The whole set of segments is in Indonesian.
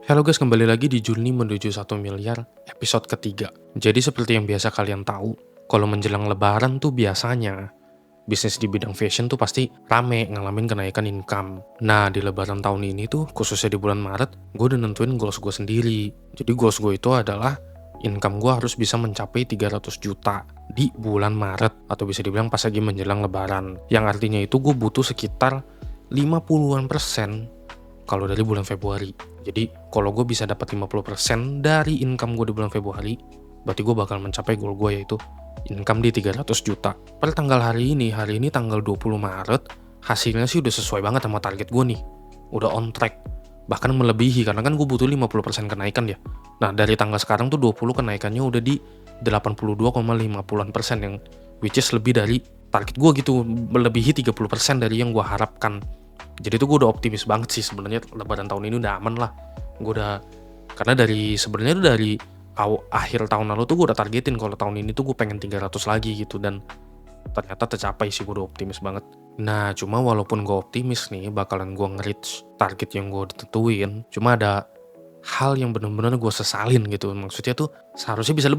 Halo guys, kembali lagi di Journey menuju 1 miliar episode ketiga. Jadi seperti yang biasa kalian tahu, kalau menjelang lebaran tuh biasanya bisnis di bidang fashion tuh pasti rame ngalamin kenaikan income. Nah, di lebaran tahun ini tuh, khususnya di bulan Maret, gue udah nentuin goals gue sendiri. Jadi goals gue itu adalah income gue harus bisa mencapai 300 juta di bulan Maret, atau bisa dibilang pas lagi menjelang lebaran. Yang artinya itu gue butuh sekitar 50% kalau dari bulan Februari. Jadi kalau gue bisa dapat 50% dari income gue di bulan Februari, berarti gue bakal mencapai goal gue, yaitu income di 300 juta. Per tanggal hari ini tanggal 20 Maret, hasilnya sih udah sesuai banget sama target gue nih. Udah on track. Bahkan melebihi, karena kan gue butuh 50% kenaikan ya. Nah, dari tanggal sekarang tuh 20 kenaikannya udah di 82,50% yang which is lebih dari target gue gitu, melebihi 30% dari yang gue harapkan. Jadi tuh gue udah optimis banget sih sebenarnya, lebaran tahun ini udah aman lah. Gue udah, karena sebenarnya tuh dari akhir tahun lalu tuh gue udah targetin kalau tahun ini tuh gue pengen 300 lagi gitu, dan ternyata tercapai sih, gue udah optimis banget. Nah, cuma walaupun gue optimis nih bakalan gue nge-reach target yang gue tentuin, cuma ada hal yang bener-bener gue sesalin gitu. Maksudnya tuh seharusnya bisa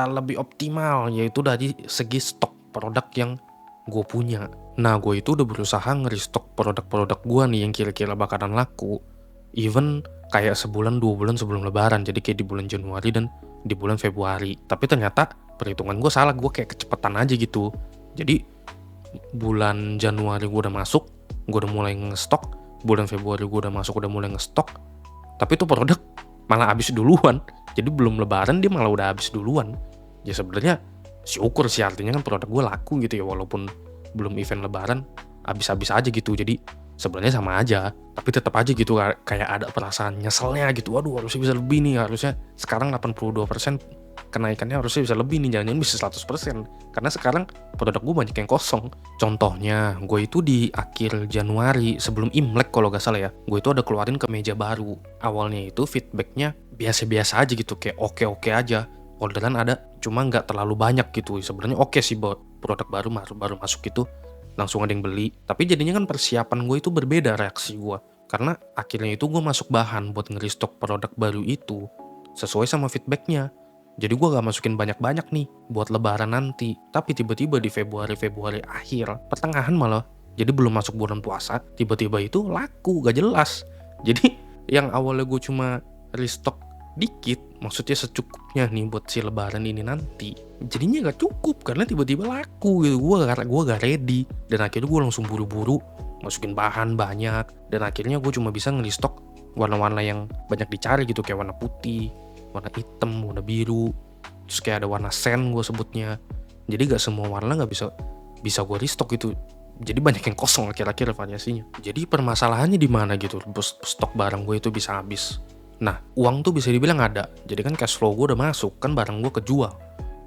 lebih optimal, yaitu dari segi stok produk yang gue punya. Nah, gue itu udah berusaha nge-restock produk-produk gue nih yang kira-kira bakalan laku, even kayak sebulan 2 bulan sebelum lebaran. Jadi kayak di bulan Januari dan di bulan Februari. Tapi ternyata perhitungan gue salah, gue kayak kecepetan aja gitu. Jadi bulan Januari gue udah masuk, gue udah mulai nge-stok. Bulan Februari gue udah masuk, udah mulai nge-stok. Tapi tuh produk malah habis duluan. Jadi belum lebaran dia malah udah habis duluan. Ya sebenarnya syukur sih, artinya kan produk gue laku gitu ya, walaupun belum event lebaran habis-habis aja gitu. Jadi sebenarnya sama aja, tapi tetap aja gitu kayak ada perasaan nyeselnya gitu. Waduh, harusnya bisa lebih nih, harusnya sekarang 82% kenaikannya harusnya bisa lebih nih, jangan-jangan bisa 100%, karena sekarang produk gue banyak yang kosong. Contohnya, gue itu di akhir Januari sebelum Imlek kalau gak salah ya, gue itu ada keluarin kemeja baru. Awalnya itu feedbacknya biasa-biasa aja gitu, kayak oke-oke aja. Orderan ada, cuma nggak terlalu banyak gitu. Sebenarnya oke sih buat produk baru masuk itu, langsung ada yang beli. Tapi jadinya kan persiapan gue itu berbeda reaksi gue, karena akhirnya itu gue masuk bahan buat nge-restock produk baru itu sesuai sama feedbacknya. Jadi gue gak masukin banyak-banyak nih buat lebaran nanti. Tapi tiba-tiba di Februari akhir, pertengahan malah, jadi belum masuk bulan puasa, tiba-tiba itu laku gak jelas. Jadi yang awalnya gue cuma restock dikit, maksudnya secukupnya nih buat si lebaran ini nanti, jadinya gak cukup karena tiba-tiba laku gitu. Gue gak ready, dan akhirnya gue langsung buru-buru masukin bahan banyak, dan akhirnya gue cuma bisa nge-restock warna-warna yang banyak dicari gitu, kayak warna putih, warna hitam, warna biru, terus kayak ada warna sen gue sebutnya. Jadi gak semua warna gak bisa gue restock gitu. Jadi banyak yang kosong akhir-akhir variasinya. Jadi permasalahannya di mana gitu, stok barang gue itu bisa habis. Nah, uang tuh bisa dibilang ada. Jadi kan cash flow gue udah masuk, kan barang gue kejual.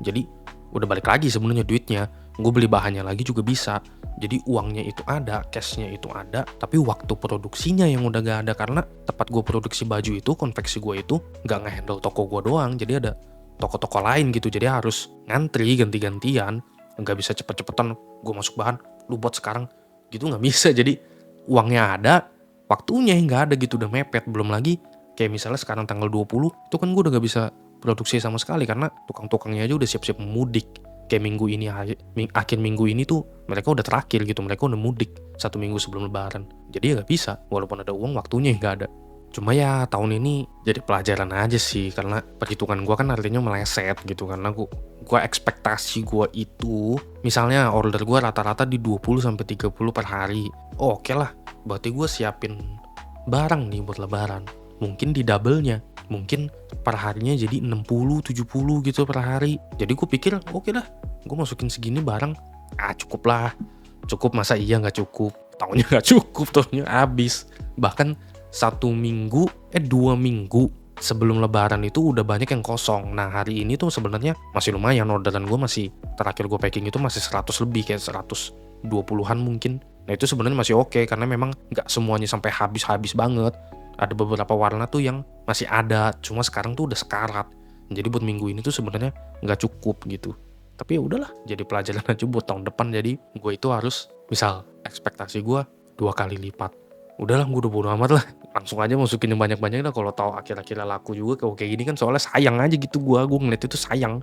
Jadi udah balik lagi sebenarnya duitnya. Gue beli bahannya lagi juga bisa. Jadi uangnya itu ada, cashnya itu ada, tapi waktu produksinya yang udah gak ada, karena tempat gue produksi baju itu, konveksi gue itu gak ngehandle toko gue doang. Jadi ada toko-toko lain gitu, jadi harus ngantri ganti-gantian. Gak bisa cepet-cepetan gue masuk bahan, lu buat sekarang gitu, gak bisa. Jadi uangnya ada, waktunya yang gak ada gitu, udah mepet. Belum lagi kayak misalnya sekarang tanggal 20, itu kan gue udah gak bisa produksi sama sekali karena tukang-tukangnya aja udah siap-siap mudik. Kayak minggu ini, akhir minggu ini tuh mereka udah terakhir gitu, mereka udah mudik 1 minggu sebelum lebaran. Jadi ya gak bisa, walaupun ada uang, waktunya yang gak ada. Cuma ya tahun ini jadi pelajaran aja sih, karena perhitungan gue kan artinya meleset gitu. Karena gue ekspektasi gue itu, misalnya order gue rata-rata di 20-30 per hari. Oh, oke lah, berarti gue siapin barang nih buat lebaran, mungkin di double-nya, mungkin per harinya jadi 60-70 gitu per hari. Jadi gue pikir oke lah, gue masukin segini barang, cukup lah. Cukup, masa iya gak cukup? Tahunnya gak cukup, tahunnya habis. Bahkan 2 minggu sebelum lebaran itu udah banyak yang kosong. Nah, hari ini tuh sebenarnya masih lumayan, orderan gue masih, terakhir gue packing itu masih 100 lebih, kayak 120-an mungkin. Nah, itu sebenarnya masih oke, karena memang gak semuanya sampai habis banget. Ada beberapa warna tuh yang masih ada, cuma sekarang tuh udah sekarat. Jadi buat minggu ini tuh sebenarnya nggak cukup gitu. Tapi ya udahlah, jadi pelajaran aja buat tahun depan. Jadi gue itu harus, misal ekspektasi gue 2 kali lipat, udahlah gue udah bodo amat lah, langsung aja masukin yang banyak-banyak dah, kalau tahu akhir-akhirnya laku juga kalau kayak gini kan, soalnya sayang aja gitu gue ngeliat itu sayang.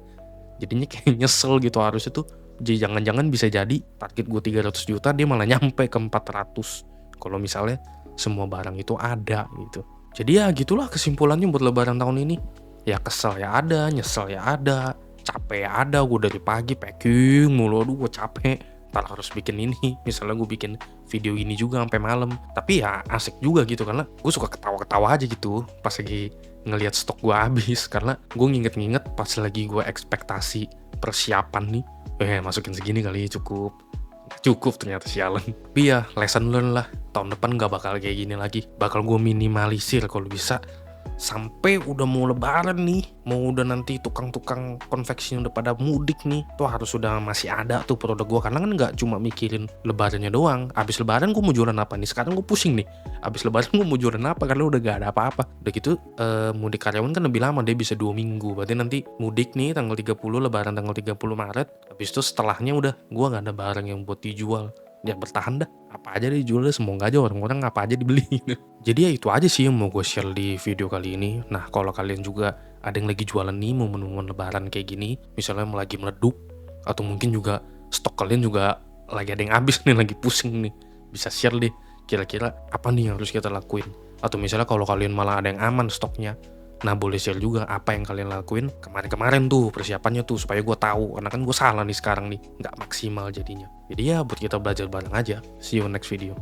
Jadinya kayak nyesel gitu, harusnya tuh jangan-jangan bisa jadi target gue 300 juta dia malah nyampe ke 400 kalau misalnya semua barang itu ada gitu. Jadi ya gitulah kesimpulannya buat lebaran tahun ini. Ya kesel ya ada, nyesel ya ada, capek ya ada, gue dari pagi packing mulu, aduh gue capek. Ntar harus bikin ini, misalnya gue bikin video ini juga sampai malam. Tapi ya asik juga gitu, karena gue suka ketawa-ketawa aja gitu pas lagi ngelihat stok gue habis. Karena gue nginget-nginget pas lagi gue ekspektasi persiapan nih, masukin segini kali cukup ternyata, sialan. Tapi ya lesson learn lah, tahun depan gak bakal kayak gini lagi, bakal gue minimalisir kalau bisa. Sampai udah mau lebaran nih, mau udah nanti tukang-tukang konveksi udah pada mudik nih, tuh harus udah masih ada tuh produk gue. Karena kan gak cuma mikirin lebarannya doang, abis lebaran gue mau jualan apa nih, sekarang gue pusing nih, abis lebaran gue mau jualan apa, karena udah gak ada apa-apa. Udah gitu mudik karyawan kan lebih lama, dia bisa 2 minggu, berarti nanti mudik nih tanggal 30, lebaran tanggal 30 Maret, habis itu setelahnya udah gue gak ada barang yang buat dijual. Ya bertahan dah, apa aja dijual deh, semoga aja orang-orang apa aja dibeli gitu. Jadi ya itu aja sih yang mau gue share di video kali ini. Nah kalau kalian juga ada yang lagi jualan nih, momen-momen lebaran kayak gini, misalnya mau lagi meredup, atau mungkin juga stok kalian juga lagi ada yang habis nih, lagi pusing nih, bisa share deh kira-kira apa nih yang harus kita lakuin. Atau misalnya kalau kalian malah ada yang aman stoknya, nah boleh share juga apa yang kalian lakuin kemarin-kemarin tuh persiapannya tuh, supaya gue tahu, karena kan gue salah nih sekarang nih, nggak maksimal jadinya. Jadi ya buat kita belajar bareng aja. See you next video.